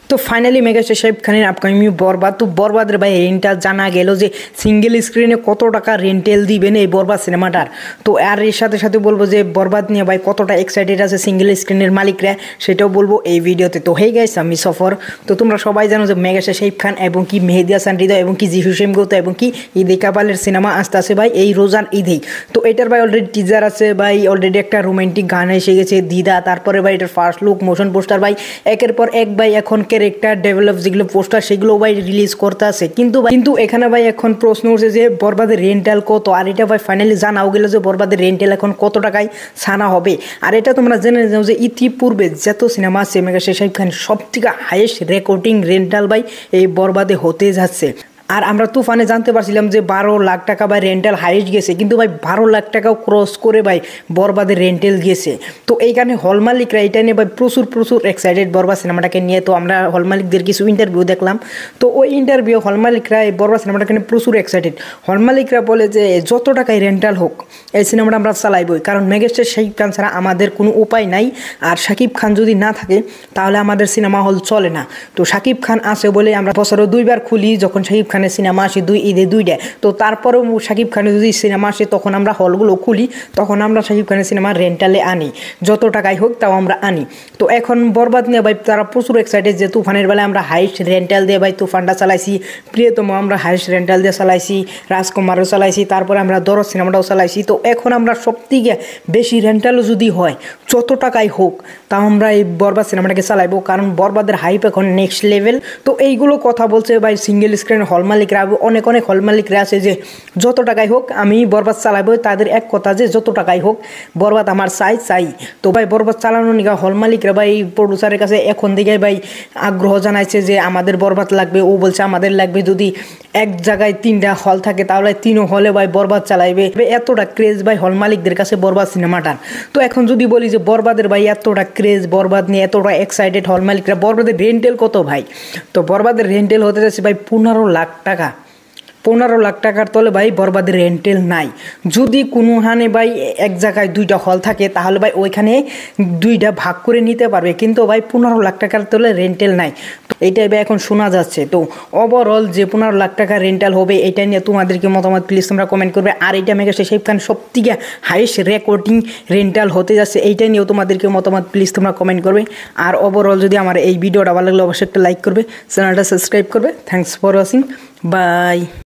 তো finally megastar Shakib খানের upcoming বরবাদ। তো বরবাদের ভাই রেন্টাল জানা গেল যে সিঙ্গেল স্ক্রিনে কত টাকা রেন্টেল দিবেন এই বরবাদ সিনেমাটার। তো আর এর সাথে সাথে বলবো যে বরবাদ নিয়ে ভাই কতটা এক্সাইটেড আছে সিঙ্গেল স্ক্রিনের মালিকরা, সেটাও বলবো এই ভিডিওতে। তো হেই গাইস, আমি সফর। তো তোমরা সবাই জানো যে মেগাস্টার শাকিব খান এবং কি মেহেদী হাসান হৃদয় এবং কি জিহু সেমগুপ্ত এবং কি ঈদে কাপালের সিনেমা আসতে আছে ভাই এই রোজান ঈদেই। তো এটার ভাই অলরেডি টিজার আছে ভাই, অলরেডি একটা রোমান্টিক গান এসে গেছে দিদা, তারপরে ভাই এটার ফার্স্ট লুক, মোশন পোস্টার ভাই একের পর এক ভাই এখন ক্যারেক্টার ডেভেলপ যেগুলো পোস্টার সেগুলো ভাই রিলিজ করতে আছে। কিন্তু এখানে ভাই এখন প্রশ্ন উঠছে যে বরবাদের রেন্টাল কত, আর এটা ভাই ফাইনালি জানাও গেল যে বরবাদের রেন্টাল এখন কত টাকায় ছানা হবে। আর এটা তোমরা জেনে যাও যে ইতিপূর্বে যত সিনেমা আছে মেগাস্টার শাকিব খান সব থেকে হাইয়েস্ট রেকর্ডিং রেন্টাল ভাই এই বরবাদে হতে যাচ্ছে। আর আমরা তুফানে জানতে পারছিলাম যে 12 লাখ টাকা ভাই রেন্টাল হাইস্ট গেছে, কিন্তু ভাই 12 লাখ টাকাও ক্রস করে ভাই বরবাদের রেন্টাল গেছে। তো এইখানে হল মালিকরা এটা নিয়ে ভাই প্রচুর এক্সাইটেড বরবাদ সিনেমাটাকে নিয়ে। তো আমরা হল মালিকদের কিছু ইন্টারভিউ দেখলাম, তো ওই ইন্টারভিউ হল মালিকরা এই বরবাদ সিনেমাটাকে নিয়ে প্রচুর এক্সাইটেড। হল মালিকরা বলে যে যত টাকায় রেন্টাল হোক এই সিনেমাটা আমরা চালাইবই, কারণ মেগাস্টার শাকিব খান ছাড়া আমাদের কোনো উপায় নাই। আর শাকিব খান যদি না থাকে তাহলে আমাদের সিনেমা হল চলে না। তো শাকিব খান আছে বলে আমরা বছরে 2বার খুলি, যখন শাকিব খানের সিনেমা আসে ঈদে 2টা। তো তারপরেও শাকিব খানের যদি সিনেমা আসে তখন আমরা হলগুলো খুলি, তখন আমরা শাকিব খানের সিনেমা রেন্টালে আনি, যত টাকায় হোক তাও আমরা আনি। তো এখন বরবাদ নিয়ে ভাই তারা প্রচুর এক্সাইটেড যে তুফানের বেলায় আমরা হাইস্ট রেন্টাল দিয়ে ভাই তুফানটা চালাইছি, প্রিয়তম আমরা হাইস্ট রেন্টাল দিয়ে চালাইছি, রাজকুমারও চালাইছি, তারপরে আমরা দরদ সিনেমাটাও চালাইছি। তো এখন আমরা সবথেকে বেশি রেন্টালও যদি হয় যত টাকায় হোক তাও আমরা এই বরবাদ সিনেমাটাকে চালাইবো, কারণ বরবাদের হাইপ এখন নেক্সট লেভেল। তো এইগুলো কথা বলছে ভাই সিঙ্গেল স্ক্রিন হল মালিকরা, অনেক হল মালিকরা আছে যে যত টাকায় হোক আমি বরবাদ চালাবো। তাদের এক কথা যে যত টাকায় হোক বরবাদ আমার চাই। তো ভাই বরবাদ চালানোর নিকা হল মালিকরা ভাই প্রডিউসারের কাছে এখন থেকে ভাই আগ্রহ জানাইছে যে আমাদের বরবাদ লাগবে, ও বলছে আমাদের লাগবে। যদি এক জায়গায় 3টা হল থাকে তাহলে 3 হলে ভাই বরবাদ চালাইবে, এতটা ক্রেজ ভাই হল মালিকদের কাছে বরবাদ সিনেমাটার। তো এখন যদি বলি যে বরবাদের ভাই এতটা ক্রেজ, বরবাদ নিয়ে এতটা এক্সাইটেড হল মালিকরা, বরবাদের রেন্টেল কত ভাই? তো বরবাদের রেন্টেল হতে যাচ্ছে ভাই 15 লাখ টাকা। 15 লাখ টাকার তলে ভাই বরবাদের রেন্টেল নাই। যদি কোনো হানে ভাই এক জায়গায় 2টা হল থাকে তাহলে ভাই ওইখানে 2টা ভাগ করে নিতে পারবে, কিন্তু ভাই 15 লাখ টাকার তলে রেন্টেল নাই। তো এইটাই ভাই এখন শোনা যাচ্ছে। তো ওভারঅল যে 15 লাখ টাকা রেন্টাল হবে এটা নিয়ে তোমাদেরকে মতামত প্লিজ তোমরা কমেন্ট করবে। আর এটা মেগাস্টার শাকিব খান সবথেকে হাইয়েস্ট রেকর্ডিং রেন্টাল হতে যাচ্ছে, এইটা নিয়েও তোমাদেরকে মতামত প্লিজ তোমরা কমেন্ট করবে। আর ওভারঅল যদি আমার এই ভিডিওটা ভালো লাগলে অবশ্যই একটা লাইক করবে, চ্যানেলটা সাবস্ক্রাইব করবে। Thanks for watching, by.